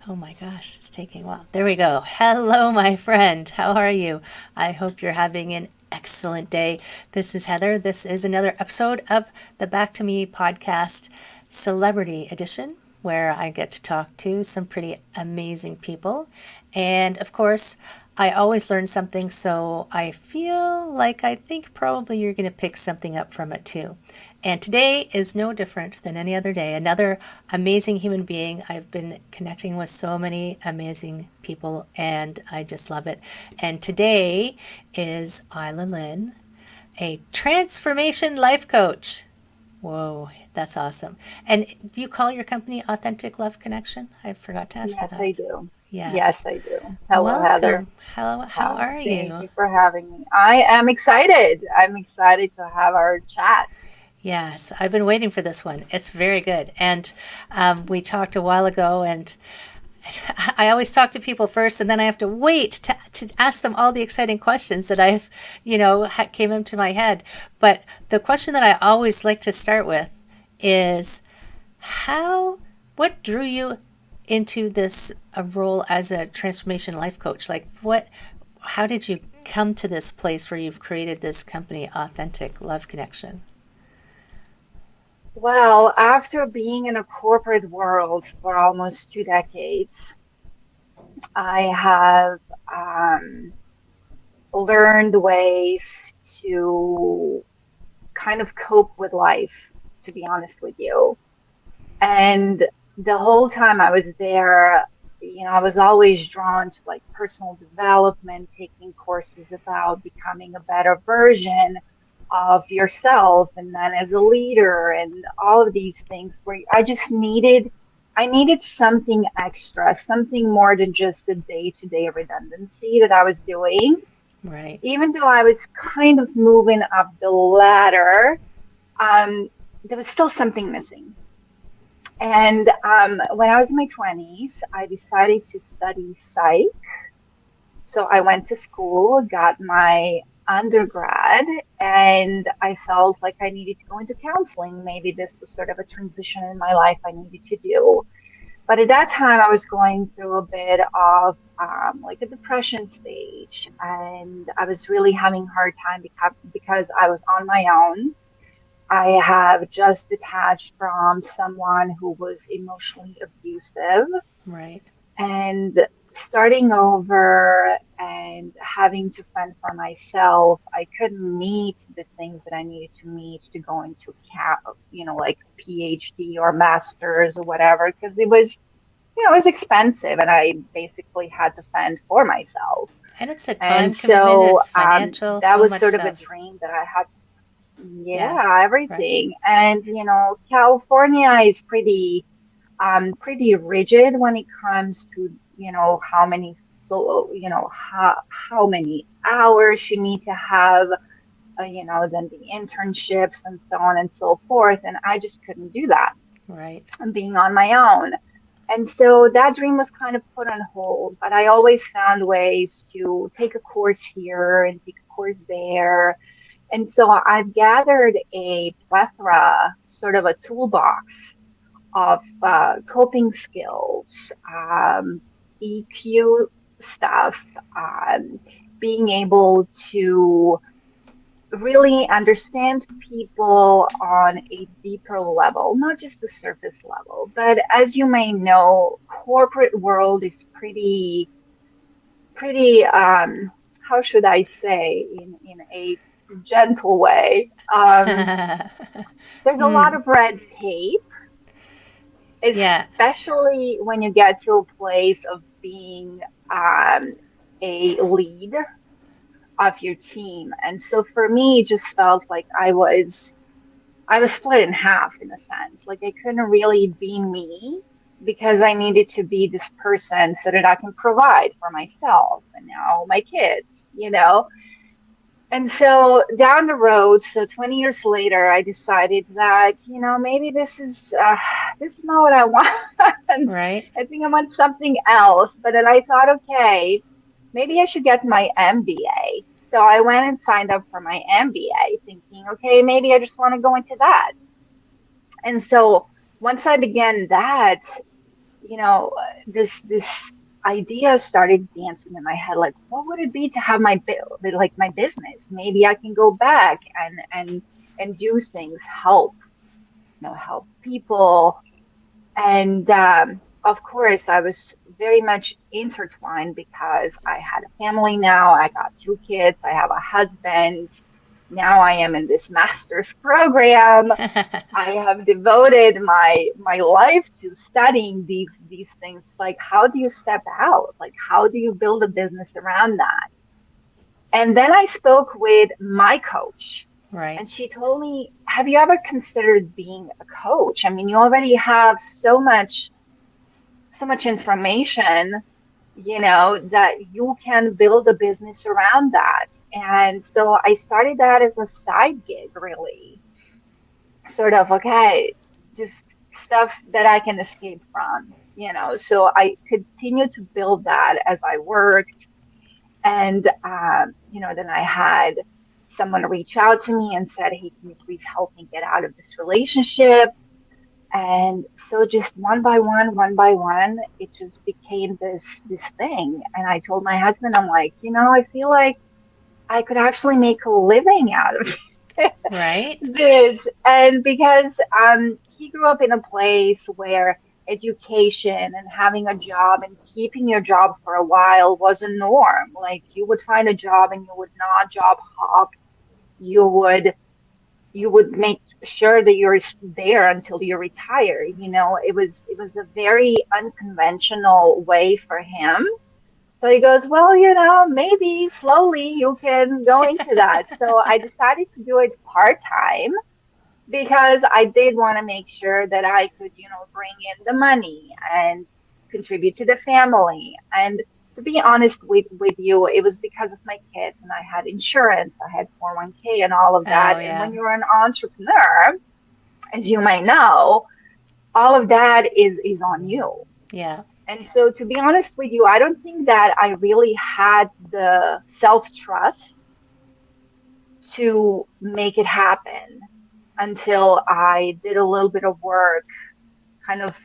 Oh my gosh, it's taking a while. There we go. Hello, my friend. How are you? I hope you're having an excellent day. This is Heather. This is another episode of the Back to Me podcast, Celebrity Edition, where I get to talk to some pretty amazing people. And of course, I always learn something, so I feel like I think probably you're going to pick something up from it too. And today is no different than any other day. Another amazing human being. I've been connecting with so many amazing people, and I just love it. And today is Illa Lynn, a transformation life coach. Whoa, that's awesome. And do you call your company Authentic Love Connection? I forgot to ask you Yes, I that. do. Yes. Yes, I do. Hello, Heather. Welcome. How are Thank you? you for having me. I am excited. I'm excited to have our chat. Yes, I've been waiting for this one. It's very good. And we talked a while ago, and I always talk to people first, and then I have to wait to ask them all the exciting questions that I've, came into my head. But the question that I always like to start with is how, what drew you into this role as a transformation life coach? Like, how did you come to this place where you've created this company, Authentic Love Connection? Well, after being in a corporate world for almost 2 decades, I have learned ways to kind of cope with life, to be honest with you. And the whole time I was there, I was always drawn to like personal development, taking courses about becoming a better version of yourself, and then as a leader, and all of these things where I needed something extra, something more than just the day-to-day redundancy that I was doing. Right. Even though I was kind of moving up the ladder, um, there was still something missing. And when I was in my 20s, I decided to study psych. So I went to school, got my undergrad, and I felt like I needed to go into counseling. Maybe this was sort of a transition in my life I needed to do. But at that time, I was going through a bit of like a depression stage, and I was really having a hard time because I was on my own. I have just detached from someone who was emotionally abusive, Right. and starting over and having to fend for myself. I couldn't meet the things that I needed to meet to go into like PhD or master's or whatever, because it was expensive, and I basically had to fend for myself. And it's a And time commitment, so it's financial, that so was much sort of a stuff. dream that I had. Yeah. Yeah, Right. everything. And California is pretty rigid when it comes to, how many hours you need to have, then the internships and so on and so forth. And I just couldn't do that. Right. I'm being on my own. And so that dream was kind of put on hold, but I always found ways to take a course here and take a course there. And so I've gathered a plethora, sort of a toolbox of coping skills, EQ stuff, being able to really understand people on a deeper level, not just the surface level. But as you may know, corporate world is pretty how should I say, in a gentle way. There's a lot of red tape, Yeah. especially when you get to a place of being um, a lead of your team. And so for me, it just felt like I was split in half in a sense. Like I couldn't really be me because I needed to be this person so that I can provide for myself and now my kids. And so down the road, so 20 years later, I decided that, maybe this is not what I want. Right. I think I want something else. But then I thought, okay, maybe I should get my MBA. So I went and signed up for my MBA, thinking, okay, maybe I just want to go into that. And so once I began that, this idea started dancing in my head, like, what would it be to have like my business? Maybe I can go back and do things, help people. And of course, I was very much intertwined because I had a family now. I got two kids. I have a husband. Now I am in this master's program. I have devoted my life to studying these things. Like, how do you step out? Like, how do you build a business around that? And then I spoke with my coach, Right. and she told me, have you ever considered being a coach? I mean, you already have so much information, that you can build a business around that. And so I started that as a side gig, really, sort of, okay, just stuff that I can escape from. So I continued to build that as I worked. And, then I had someone reach out to me and said, hey, can you please help me get out of this relationship? And so just one by one, it just became this thing. And I told my husband, I'm like, I feel like I could actually make a living out of Right. this. And because he grew up in a place where education and having a job and keeping your job for a while was a norm. Like, you would find a job and you would not job hop. You would make sure that you're there until you retire. It was a very unconventional way for him. So he goes, well, maybe slowly you can go into that. So I decided to do it part time because I did want to make sure that I could, bring in the money and contribute to the family. And to be honest with you, it was because of my kids, and I had insurance, I had 401k and all of Oh, that. And when yeah. you're an entrepreneur, as you might know, all of that is on you. Yeah. And so, to be honest with you, I don't think that I really had the self trust to make it happen until I did a little bit of work, kind of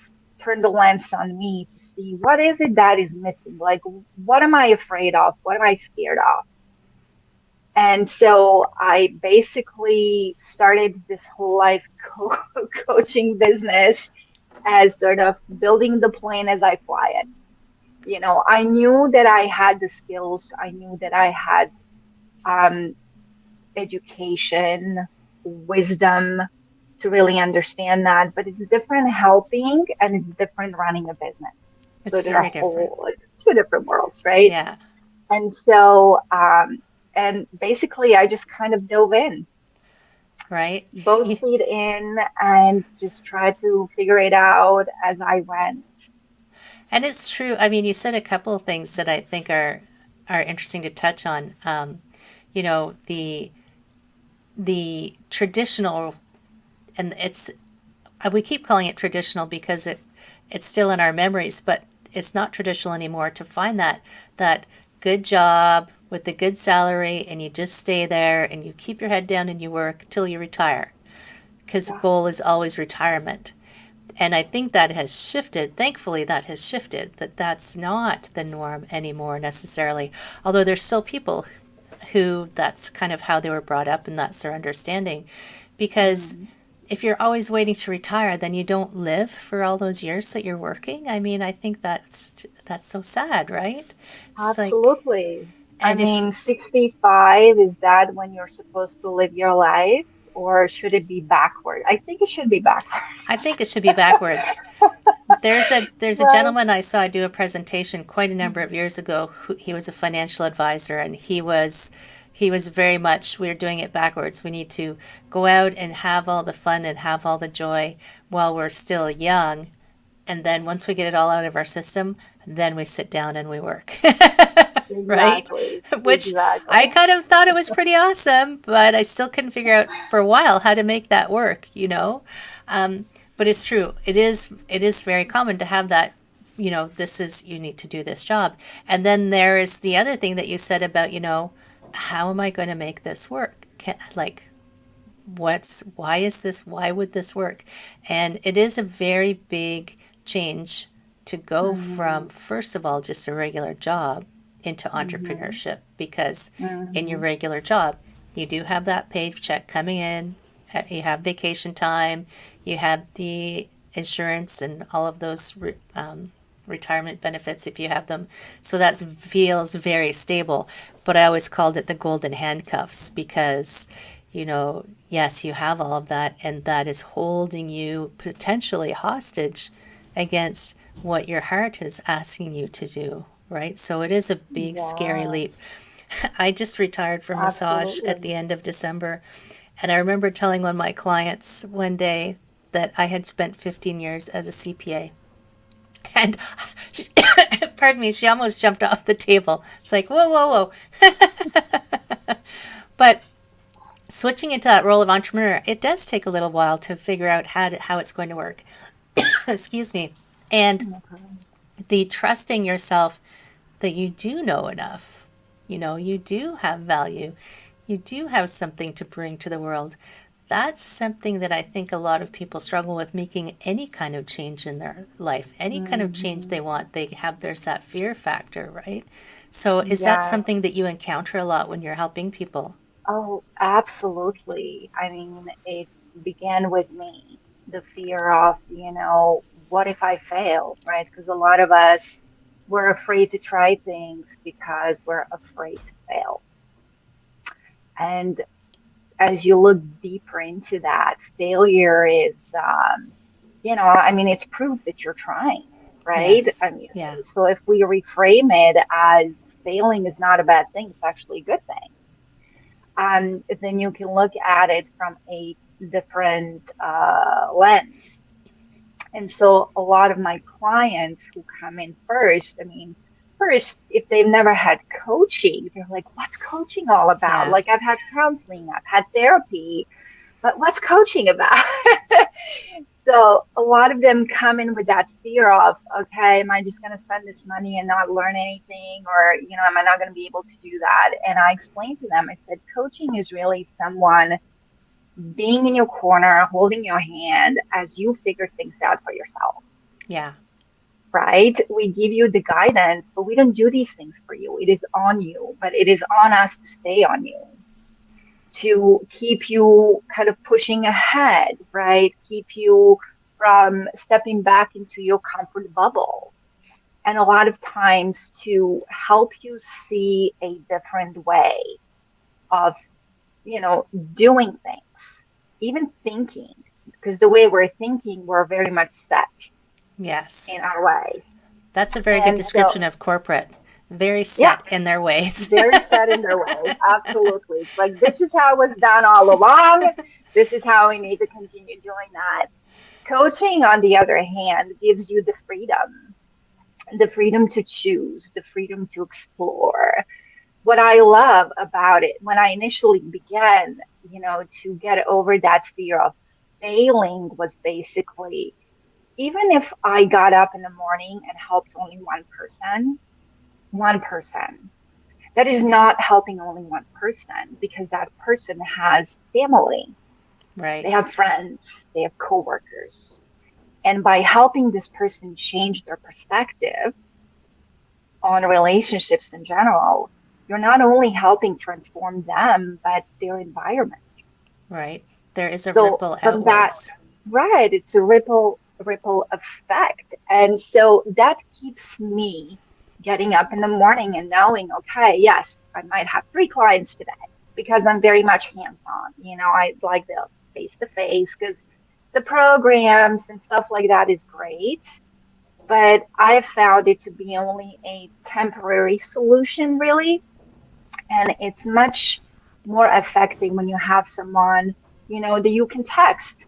turned the lens on me to see what is it that is missing? Like, what am I afraid of? What am I scared of? And so I basically started this whole life coaching business as sort of building the plane as I fly it. I knew that I had the skills, I knew that I had um, education, wisdom to really understand that, but it's different helping and it's different running a business. It's So they're very a different. whole, like, two different worlds, right? Yeah. And so, and basically, I just kind of dove in, Right. both You, feet in, and just tried to figure it out as I went. and it's true. I mean, you said a couple of things that I think are interesting to touch on. You know, the traditional, and it's we keep calling it traditional because it's still in our memories, but it's not traditional anymore to find that good job with the good salary, and you just stay there and you keep your head down and you work till you retire, because the Yeah, goal is always retirement. And I think that has shifted. Thankfully, that has shifted. That's not the norm anymore necessarily. Although there's still people who that's kind of how they were brought up and that's their understanding. Because mhm, if you're always waiting to retire, then you don't live for all those years that you're working. I mean, I think that's so sad, right? It's like, absolutely. I and if mean, 65, is that when you're supposed to live your life, or should it be backward? I think it should be backward. I think it should be backwards. There's a Right. gentleman I saw do a presentation quite a number of years ago. He was a financial advisor, and he was very much, we're doing it backwards. We need to go out and have all the fun and have all the joy while we're still young, and then once we get it all out of our system, then we sit down and we work. Right? Exactly. Which I Exactly. kind of thought it was pretty awesome, but I still couldn't figure out for a while how to make that work, you know? But it's true. It is very common to have that, this is, you need to do this job. And then there is the other thing that you said about, how am I going to make this work? Like, why would this work? And it is a very big change to go Mm-hmm. from, first of all, just a regular job into Mm-hmm. entrepreneurship, because in your Mm-hmm. regular job, you do have that paycheck coming in, you have vacation time, you have the insurance and all of those retirement benefits if you have them. So that feels very stable. But I always called it the golden handcuffs because, yes, you have all of that, and that is holding you potentially hostage against what your heart is asking you to do, right? So it is a big, scary Yeah, leap. I just retired from massage at the absolutely. end of December, and I remember telling one of my clients one day that I had spent 15 years as a CPA. And she, pardon me, she almost jumped off the table. It's like, whoa, whoa, whoa. But switching into that role of entrepreneur, it does take a little while to figure out how it's going to work. Excuse me. And Okay. the trusting yourself that you do know enough. You do have value. You do have something to bring to the world. That's something that I think a lot of people struggle with, making any kind of change in their life, any kind of change Mm-hmm. they want. There's that fear factor, right? So, is that Yeah. something that you encounter a lot when you're helping people? Oh, absolutely. I mean, it began with me, the fear of, what if I fail, right? Because a lot of us, we're afraid to try things because we're afraid to fail. And as you look deeper into that, failure is, I mean, it's proof that you're trying, right? Yes. I mean, Yeah. so if we reframe it as failing is not a bad thing, it's actually a good thing, then you can look at it from a different lens. And so a lot of my clients who come in first, I mean, first, if they've never had coaching, they're like, what's coaching all about? Yeah. Like, I've had counseling, I've had therapy, but what's coaching about? So a lot of them come in with that fear of, okay, am I just going to spend this money and not learn anything? Or, am I not going to be able to do that? And I explained to them, I said, coaching is really someone being in your corner, holding your hand as you figure things out for yourself, Yeah. right? We give you the guidance, but we don't do these things for you. It is on you, but it is on us to stay on you, to keep you kind of pushing ahead, right? Keep you from stepping back into your comfort bubble. And a lot of times to help you see a different way of, you know, doing things, even thinking, because the way we're thinking, we're very much set Yes. in our ways. That's a very good And so, description of corporate. Very yeah, set in their ways. very set in their ways. Absolutely. It's like, this is how it was done all along. This is how we need to continue doing that. Coaching, on the other hand, gives you the freedom to choose, the freedom to explore. What I love about it, when I initially began, to get over that fear of failing, was basically, even if I got up in the morning and helped only one person, that is not helping only one person, because that person has family, Right. they have friends, they have coworkers. And by helping this person change their perspective on relationships in general, you're not only helping transform them, but their environment. Right. There is a So ripple from that, outwards. right, it's a ripple effect. And so that keeps me getting up in the morning and knowing, okay, yes, I might have 3 clients today because I'm very much hands-on. I like the face to face, because the programs and stuff like that is great, but I have found it to be only a temporary solution, really. And it's much more effective when you have someone, that you can text,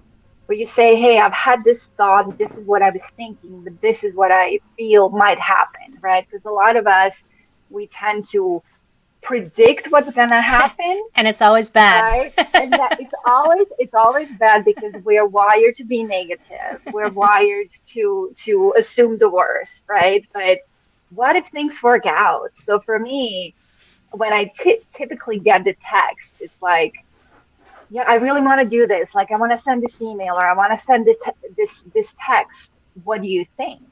where you say, hey, I've had this thought, this is what I was thinking, but this is what I feel might happen, right? Because a lot of us, we tend to predict what's going to happen, And it's always bad. right? And that it's always bad, because we're wired to be negative. We're wired to assume the worst, right? But what if things work out? So for me, when I typically get the text, it's like, yeah, I really want to do this. Like, I want to send this email, or I want to send this text. What do you think?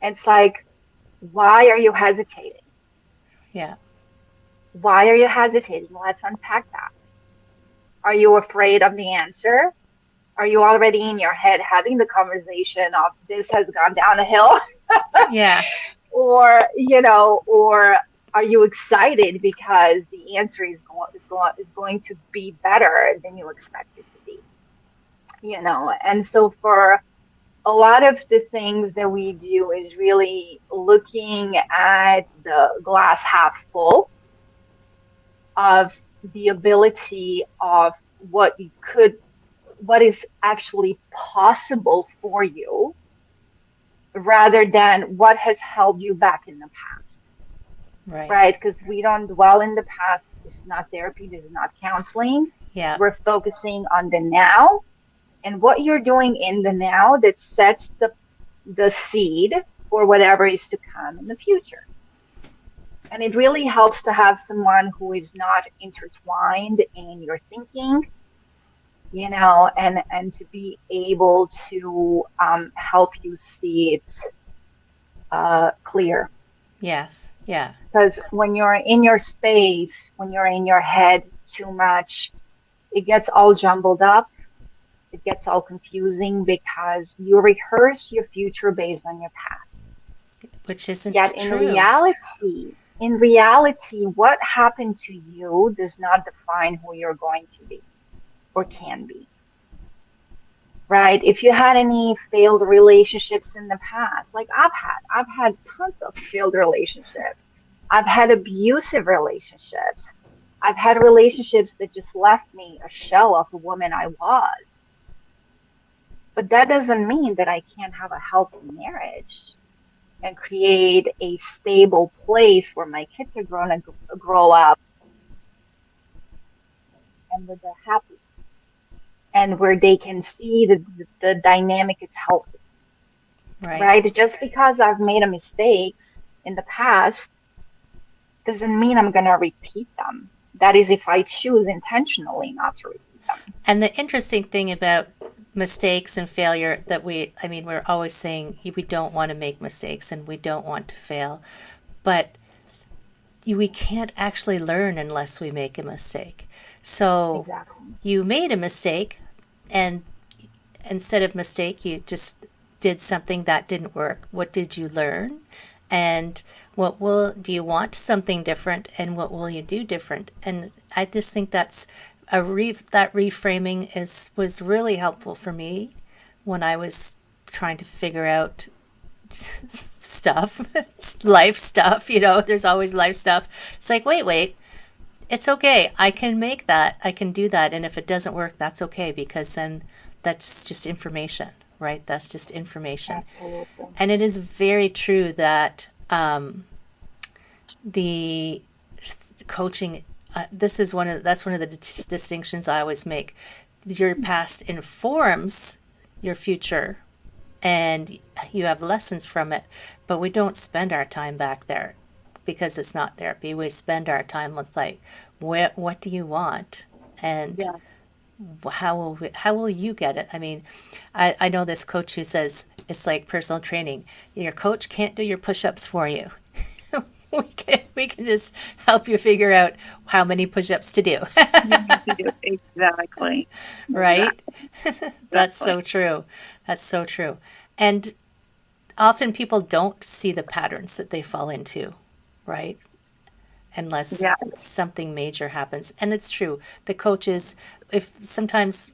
It's like, why are you hesitating? Yeah. Why are you hesitating? Let's unpack that. Are you afraid of the answer? Are you already in your head having the conversation of this has gone down a hill? Yeah. Or, or are you excited because the answer is going to be better than you expect it to be? And so for a lot of the things that we do is really looking at the glass half full of the ability of what you could, what is actually possible for you, rather than what has held you back in the past, Right. right? Because we don't dwell in the past. This is not therapy, this is not counseling. Yeah. We're focusing on the now and what you're doing in the now that sets the seed for whatever is to come in the future. And it really helps to have someone who is not intertwined in your thinking, and to be able to help you see it's clear. Yes. Yeah. Because when you're in your space, when you're in your head too much, it gets all jumbled up. It gets all confusing because you rehearse your future based on your past. Which isn't Yet true. in reality, what happened to you does not define who you're going to be or can be, right? If you had any failed relationships in the past, like I've had tons of failed relationships. I've had abusive relationships. I've had relationships that just left me a shell of the woman I was. But that doesn't mean that I can't have a healthy marriage and create a stable place where my kids are going to grow up and where they're happy and where they can see that the dynamic is healthy, Right. right? Just because I've made a mistakes in the past doesn't mean I'm going to repeat them. That is if I choose intentionally not to repeat them. And the interesting thing about mistakes and failure that I mean, we're always saying we don't want to make mistakes and we don't want to fail, but we can't actually learn unless we make a mistake. So Exactly. you made a mistake, and instead of mistake, you just did something that didn't work. What did you learn? And what will do you want something different, and what will you do different? And I just think that's that reframing is was really helpful for me when I was trying to figure out stuff, life stuff, there's always life stuff. It's like, wait, it's okay. I can make that. I can do that. And if it doesn't work, that's okay because then that's just information, right? That's just information. Absolutely. And it is very true that the coaching, this is that's one of the distinctions I always make. Your past informs your future and you have lessons from it, but we don't spend our time back there because it's not therapy. We spend our time with like, what do you want, and Yes. how will you get it? I mean, I know this coach who says it's like personal training. Your coach can't do your push-ups for you. We can just help you figure out how many push-ups to do. You need to do exactly. Right? That's Exactly. so true. That's so true. And often people don't see the patterns that they fall into, right? Unless Yeah. something major happens. And it's true. The coaches, if sometimes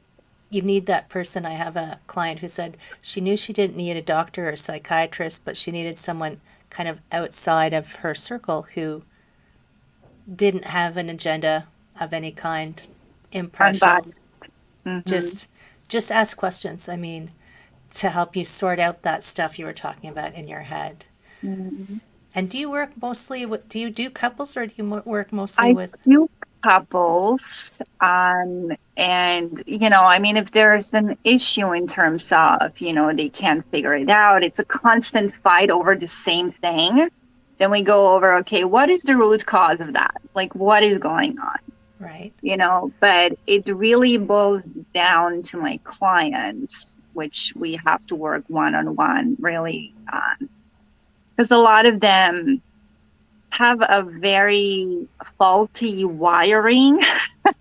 you need that person. I have a client who said she knew she didn't need a doctor or a psychiatrist, but she needed someone kind of outside of her circle who didn't have an agenda of any kind, impartial. Unbiased. Hmm. Just just ask questions. I mean, to help you sort out that stuff you were talking about in your head. Hmm. And do you work mostly with, do you do couples or do you work mostly I with, do couples, and I mean, if there's an issue in terms of, they can't figure it out, it's a constant fight over the same thing. Then we go over, okay, what is the root cause of that? Like, what is going on? right? But it really boils down to my clients, which we have to work one on one really on. Because a lot of them have a very faulty wiring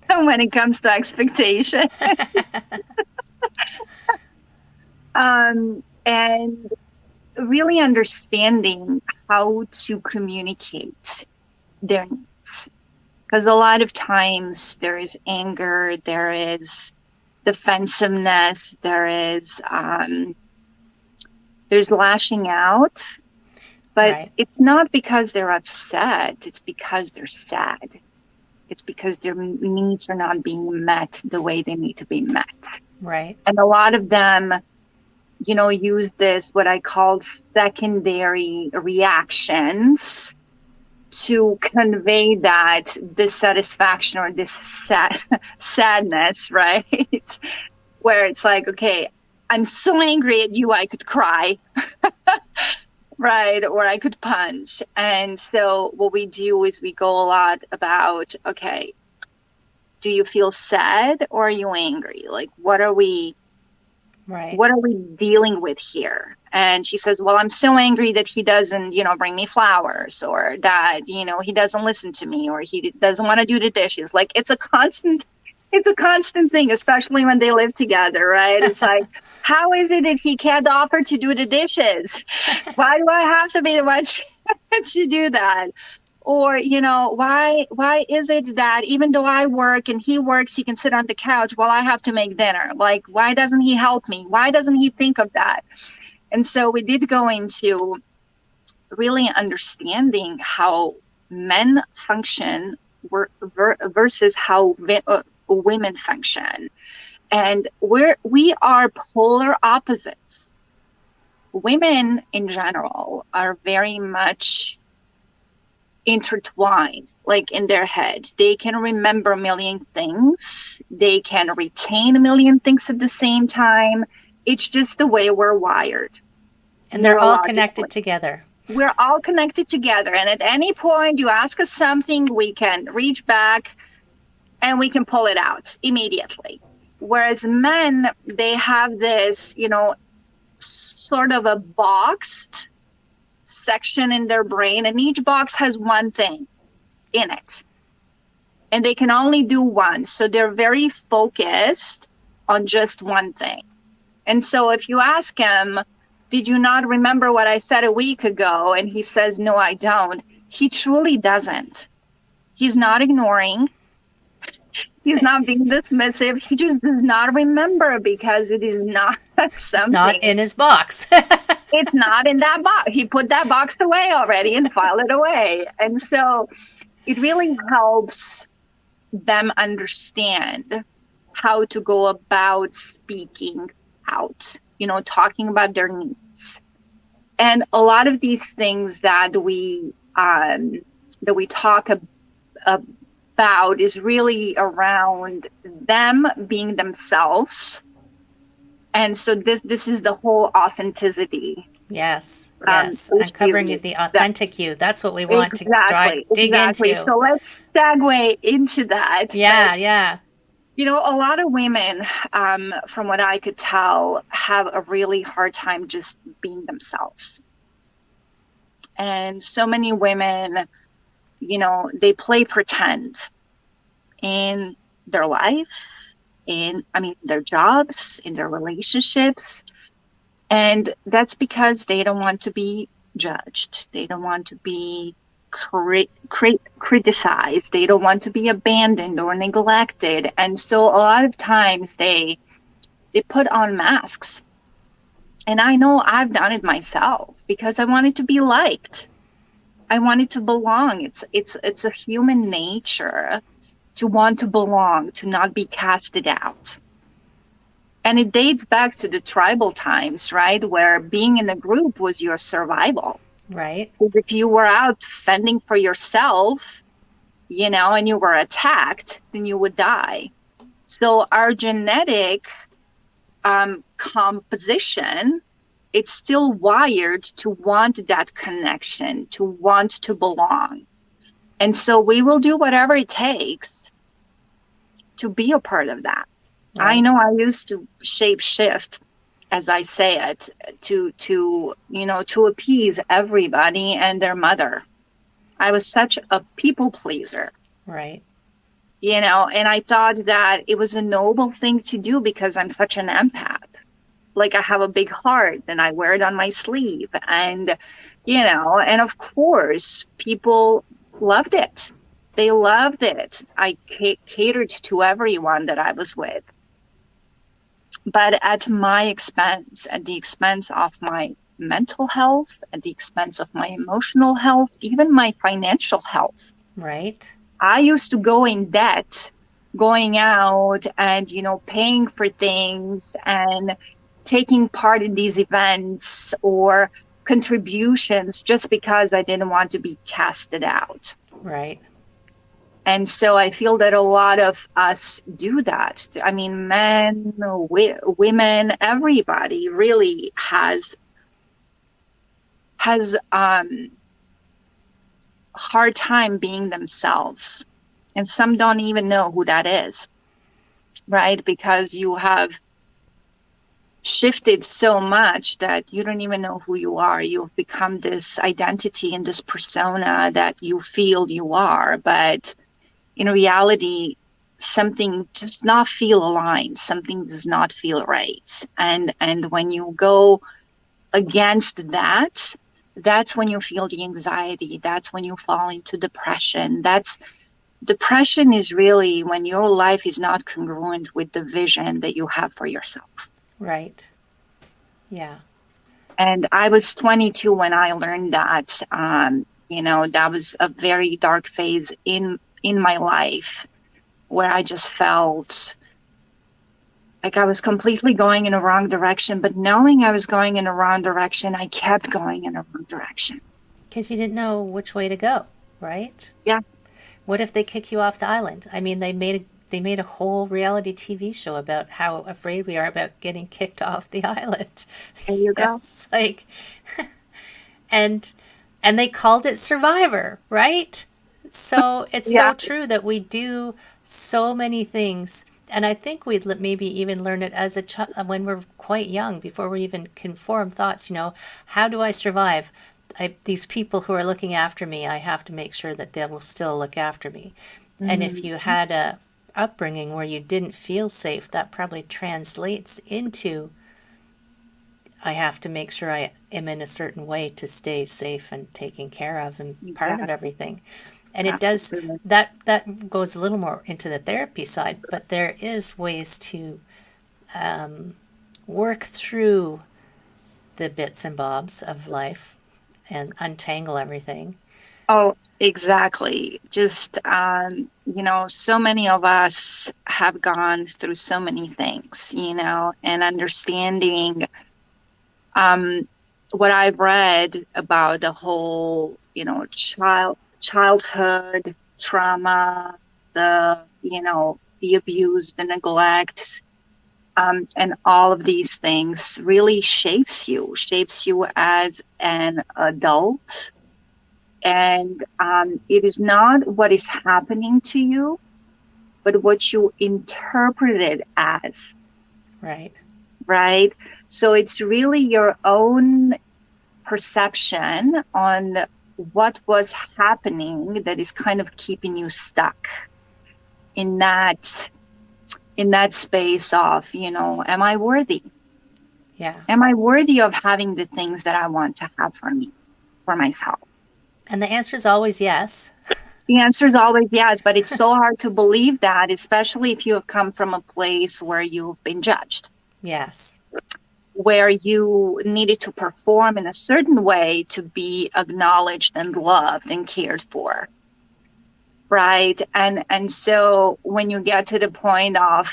when it comes to expectation. And really understanding how to communicate their needs. Because a lot of times there is anger, there is defensiveness, there's lashing out, but Right. it's not because they're upset, it's because they're sad. It's because their needs are not being met the way they need to be met. Right. And a lot of them, use this, what I call secondary reactions, to convey that dissatisfaction or this sadness, right? Where it's like, okay, I'm so angry at you, I could cry, right? Or I could punch. And so what we do is we go a lot about, okay, do you feel sad or are you angry? Like, what are we Right. dealing with here? And she says, well, I'm so angry that he doesn't, bring me flowers, or that, he doesn't listen to me, or he doesn't want to do the dishes. Like, it's a constant thing, especially when they live together, right? It's like, how is it that he can't offer to do the dishes? Why do I have to be the one to do that? Or, why is it that even though I work and he works, he can sit on the couch while I have to make dinner? Like, why doesn't he help me? Why doesn't he think of that? And so we did go into really understanding how men function versus how women function. And we are polar opposites. Women in general are very much intertwined, like in their head. They can remember a million things. They can retain a million things at the same time. It's just the way we're wired. And they're all connected together. We're all connected together. And at any point you ask us something, we can reach back and we can pull it out immediately. Whereas men, they have this, sort of a boxed section in their brain, and each box has one thing in it. And they can only do one. So they're very focused on just one thing. And so if you ask him, did you not remember what I said a week ago? And he says, no, I don't. He truly doesn't. He's not ignoring. He's not being dismissive. He just does not remember because it is not something. It's not in his box. It's not in that box. He put that box away already and filed it away. And so it really helps them understand how to go about speaking out, talking about their needs. And a lot of these things that we talk about is really around them being themselves. And so this is the whole authenticity. Yes. Uncovering the authentic you. That's what we want to dig into. So let's segue into that. Yeah. A lot of women, from what I could tell, have a really hard time just being themselves. And so many women, they play pretend in their life, in their jobs, in their relationships. And that's because they don't want to be judged. They don't want to be criticized. They don't want to be abandoned or neglected. And so a lot of times they put on masks. And I know I've done it myself because I wanted to be liked. I wanted to belong. It's a human nature to want to belong, to not be casted out. And it dates back to the tribal times, right? Where being in a group was your survival. Right. Because if you were out fending for yourself, and you were attacked, then you would die. So our genetic composition, it's still wired to want that connection, to want to belong. And so we will do whatever it takes to be a part of that. Right. I know I used to shape shift as I say it, to appease everybody and their mother. I was such a people pleaser. Right. And I thought that it was a noble thing to do because I'm such an empath. Like, I have a big heart and I wear it on my sleeve. And, and of course, people loved it. They loved it. I catered to everyone that I was with. But at my expense, at the expense of my mental health, at the expense of my emotional health, even my financial health. Right. I used to go in debt, going out and, paying for things and taking part in these events or contributions just because I didn't want to be casted out. Right. And so I feel that a lot of us do that. I mean, men, women, everybody really has hard time being themselves. And some don't even know who that is, right? Because you have shifted so much that you don't even know who you are. You've become this identity and this persona that you feel you are, but in reality, something does not feel aligned. Something does not feel right. And when you go against that, that's when you feel the anxiety. That's when you fall into depression. Depression is really when your life is not congruent with the vision that you have for yourself. Right. Yeah. And I was 22 when I learned that. That was a very dark phase in my life where I just felt like I was completely going in a wrong direction. But knowing I was going in a wrong direction, I kept going in a wrong direction. Because you didn't know which way to go, right? Yeah. What if they kick you off the island? I mean, they made a whole reality TV show about how afraid we are about getting kicked off the island. There you go. It's like, and they called it Survivor, right? So it's so true that we do so many things, and I think we'd maybe even learn it as a when we're quite young, before we even can form thoughts. How do I survive? These people who are looking after me, I have to make sure that they will still look after me. Mm-hmm. And if you had a upbringing where you didn't feel safe, that probably translates into I have to make sure I am in a certain way to stay safe and taken care of and part of everything. And it Absolutely. does that goes a little more into the therapy side, but there is ways to work through the bits and bobs of life and untangle everything. Oh, exactly. Just, so many of us have gone through so many things, and understanding what I've read about the whole, childhood trauma, the abuse, the neglect, and all of these things really shapes you as an adult. And it is not what is happening to you, but what you interpret it as. Right. Right. So it's really your own perception on what was happening that is kind of keeping you stuck in that space of, am I worthy? Yeah. Am I worthy of having the things that I want to have for me, for myself? And the answer is always yes. The answer is always yes, but it's so hard to believe that, especially if you have come from a place where you've been judged. Yes. Where you needed to perform in a certain way to be acknowledged and loved and cared for. Right. And so when you get to the point of,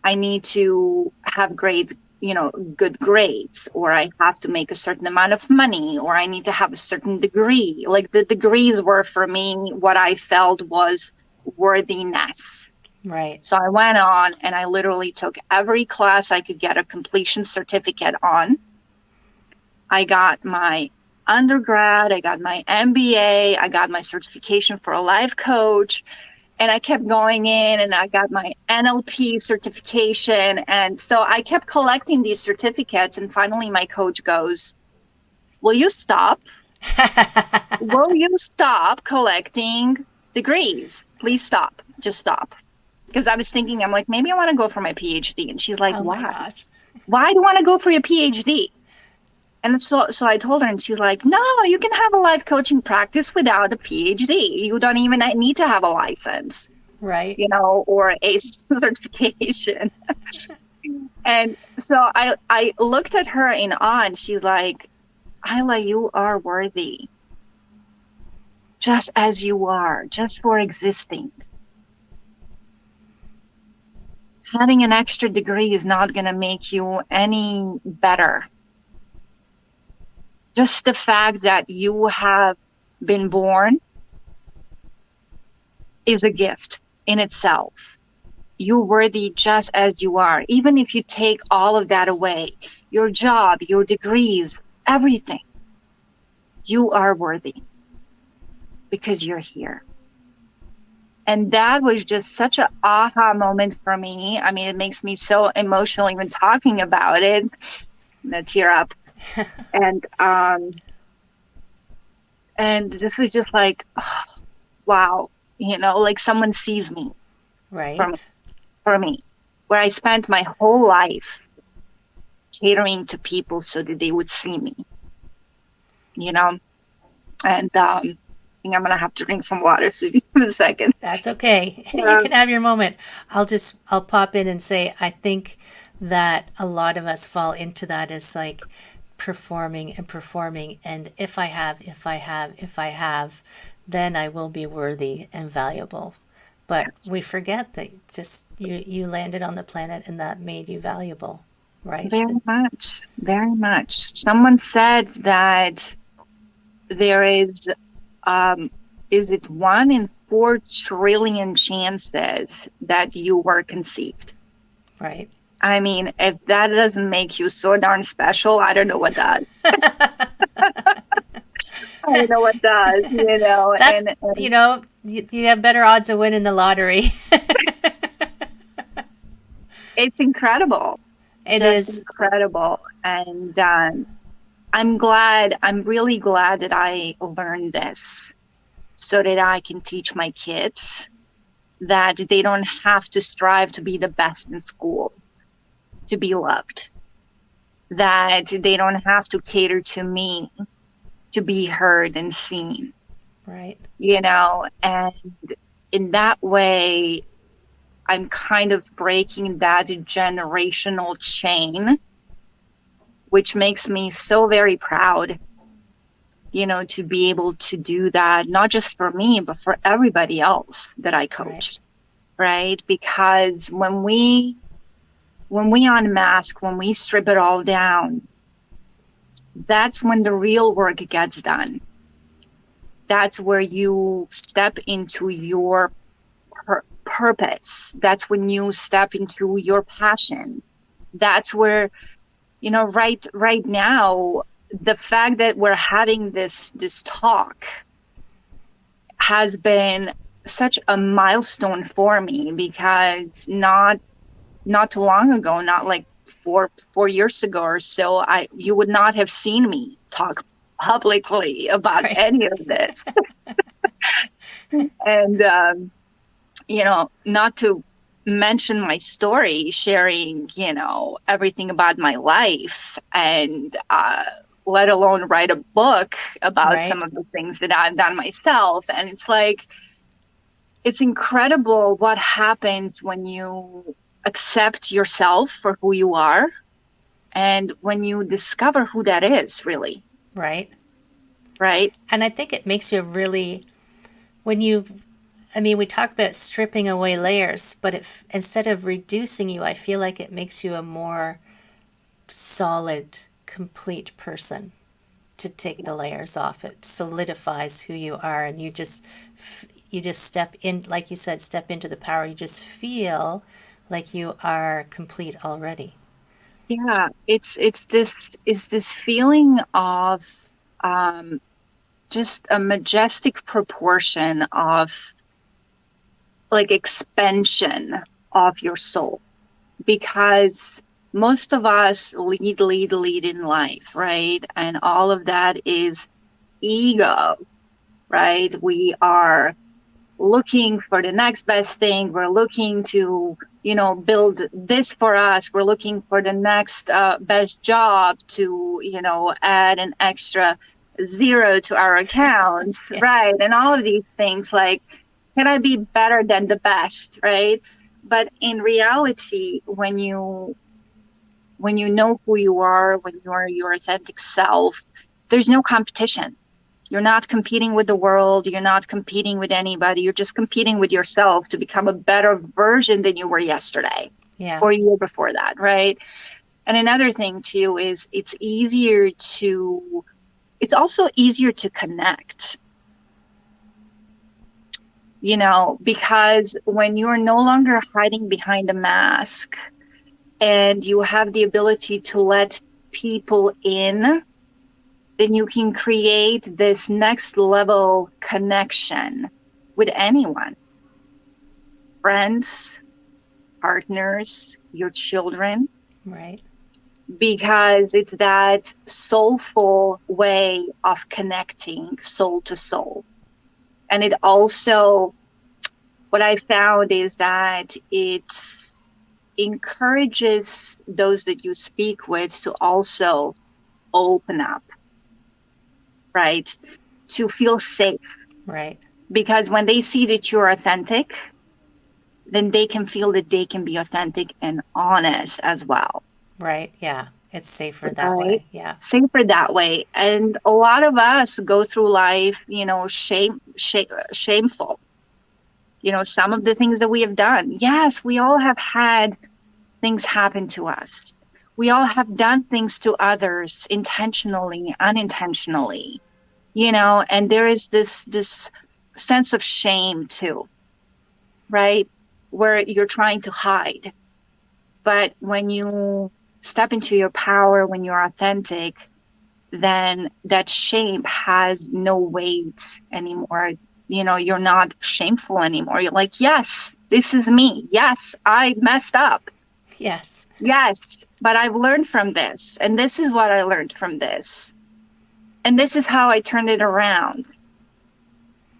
I need to have good grades, or I have to make a certain amount of money, or I need to have a certain degree. Like, the degrees were for me what I felt was worthiness. Right. So I went on and I literally took every class I could get a completion certificate on. I got my undergrad, I got my MBA, I got my certification for a life coach. And I kept going in, and I got my NLP certification. And so I kept collecting these certificates. And finally, my coach goes, will you stop? Will you stop collecting degrees? Please stop. Just stop. Because I was thinking, I'm like, maybe I want to go for my PhD. And she's like, Oh my why? gosh. Why do you want to go for your PhD? And so I told her, and she's like, no, you can have a life coaching practice without a PhD. You don't even need to have a license, Right. or a certification. And so I looked at her in awe, and she's like, Illa, you are worthy. Just as you are, just for existing. Having an extra degree is not going to make you any better. Just the fact that you have been born is a gift in itself. You're worthy just as you are. Even if you take all of that away, your job, your degrees, everything, you are worthy because you're here. And that was just such an aha moment for me. I mean, it makes me so emotional even talking about it. I'm gonna tear up. And this was just like, oh, wow, like someone sees me Right. for me, where I spent my whole life catering to people so that they would see me, and I think I'm gonna have to drink some water, so give me a second. That's okay. You can have your moment. I'll pop in and say, I think that a lot of us fall into that as like performing and performing. And if I have, then I will be worthy and valuable. But we forget that just you landed on the planet and that made you valuable, right? Very much, very much. Someone said that there is it 1 in 4 trillion chances that you were conceived? Right. I mean, if that doesn't make you so darn special, I don't know what does. I don't know what does, That's, and you have better odds of winning the lottery. it's incredible. It Just is. incredible. And I'm really glad that I learned this so that I can teach my kids that they don't have to strive to be the best in school to be loved, that they don't have to cater to me to be heard and seen, Right. And in that way, I'm kind of breaking that generational chain, which makes me so very proud, to be able to do that, not just for me, but for everybody else that I coach, right? Because when we unmask, when we strip it all down, that's when the real work gets done. That's where you step into your purpose. That's when you step into your passion. That's where, right now, the fact that we're having this talk has been such a milestone for me, because not too long ago, not like 4 years ago or so, you would not have seen me talk publicly about any of this. And not to mention my story, sharing everything about my life, and let alone write a book about some of the things that I've done myself. And it's like, it's incredible what happens when you accept yourself for who you are, and when you discover who that is, really. Right. And I think it makes you really, we talk about stripping away layers, but instead of reducing you, I feel like it makes you a more solid, complete person to take the layers off. It solidifies who you are, and you just step in, like you said, step into the power. You just feel like you are complete already. Yeah, it's this feeling of just a majestic proportion of like expansion of your soul, because most of us lead in life, right? And all of that is ego, right? We are looking for the next best thing. We're looking to, build this for us. We're looking for the next best job to, add an extra zero to our accounts, Yeah. right? And all of these things, like, can I be better than the best, right? But in reality, when you know who you are, when you are your authentic self, there's no competition. You're not competing with the world. You're not competing with anybody. You're just competing with yourself to become a better version than you were yesterday Yeah. or a year before that, right? And another thing too is it's also easier to connect, because when you're no longer hiding behind a mask and you have the ability to let people in, then you can create this next level connection with anyone, friends, partners, your children, Right. because it's that soulful way of connecting soul to soul. And it also, what I found is that it encourages those that you speak with to also open up, right? To feel safe. Right. Because when they see that you're authentic, then they can feel that they can be authentic and honest as well. Right. Yeah. It's safer that Right? way. Yeah. Safer that way. And a lot of us go through life, shameful. Some of the things that we have done. Yes, we all have had things happen to us. We all have done things to others intentionally, unintentionally, and there is this sense of shame too, right? Where you're trying to hide. But when you step into your power, when you're authentic, then that shame has no weight anymore. You're not shameful anymore. You're like, yes, this is me. Yes, I messed up. Yes. Yes, but I've learned from this. And this is what I learned from this. And this is how I turned it around.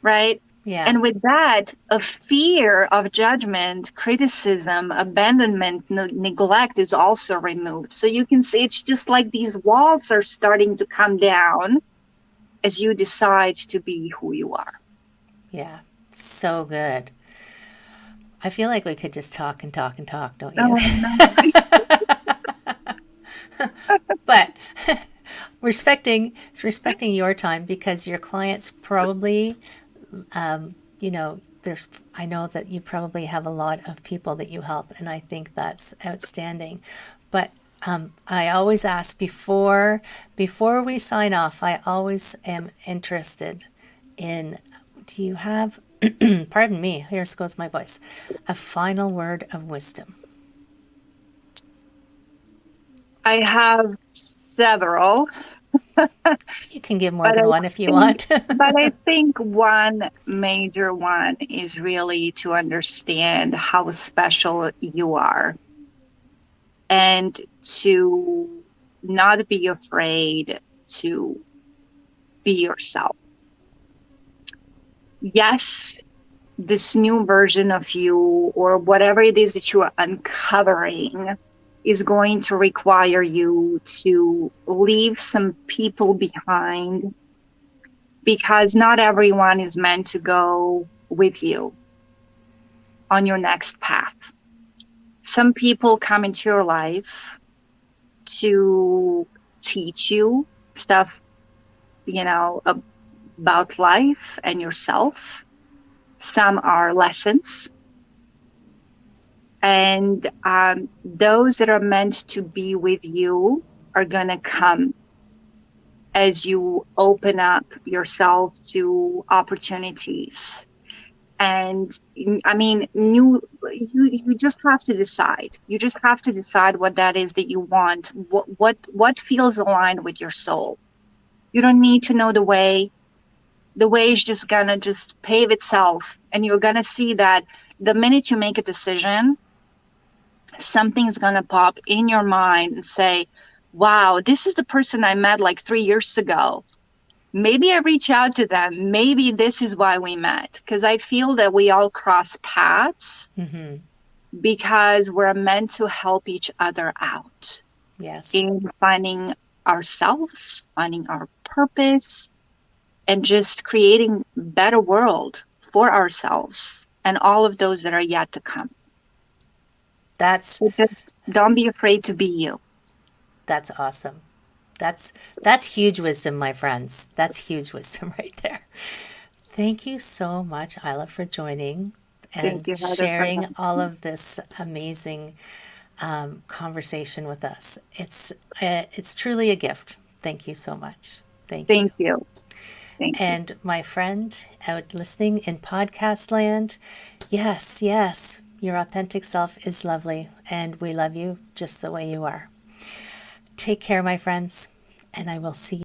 Right? Yeah. And with that, a fear of judgment, criticism, abandonment, neglect is also removed. So you can see it's just like these walls are starting to come down as you decide to be who you are. Yeah. So good. I feel like we could just talk and talk and talk, don't you? Oh, no. But respecting your time, because your clients probably, I know that you probably have a lot of people that you help, and I think that's outstanding. But I always ask before we sign off. I always am interested in, do you have, pardon me, here goes my voice, a final word of wisdom? I have several. You can give more But than one if you want. I think one major one is really to understand how special you are and to not be afraid to be yourself. Yes, this new version of you, or whatever it is that you are uncovering, is going to require you to leave some people behind, because not everyone is meant to go with you on your next path. Some people come into your life to teach you stuff, about life and yourself. Some are lessons. And those that are meant to be with you are going to come as you open up yourself to opportunities. And I mean, you just have to decide. You just have to decide what that is that you want. What feels aligned with your soul. You don't need to know the way. The way is just gonna just pave itself, and you're gonna see that the minute you make a decision, something's gonna pop in your mind and say, wow, this is the person I met like 3 years ago. Maybe I reach out to them. Maybe this is why we met. Because I feel that we all cross paths because we're meant to help each other out Yes. in finding ourselves, finding our purpose, and just creating a better world for ourselves and all of those that are yet to come. So just don't be afraid to be you. That's awesome. That's huge wisdom, my friends. That's huge wisdom right there. Thank you so much, Illa, for joining and Thank you, Heather, for sharing having all me. of this amazing conversation with us. It's truly a gift. Thank you so much. Thank you. Thank you. Thank you. And my friend out listening in podcast land, yes, yes, your authentic self is lovely, and we love you just the way you are. Take care, my friends, and I will see you.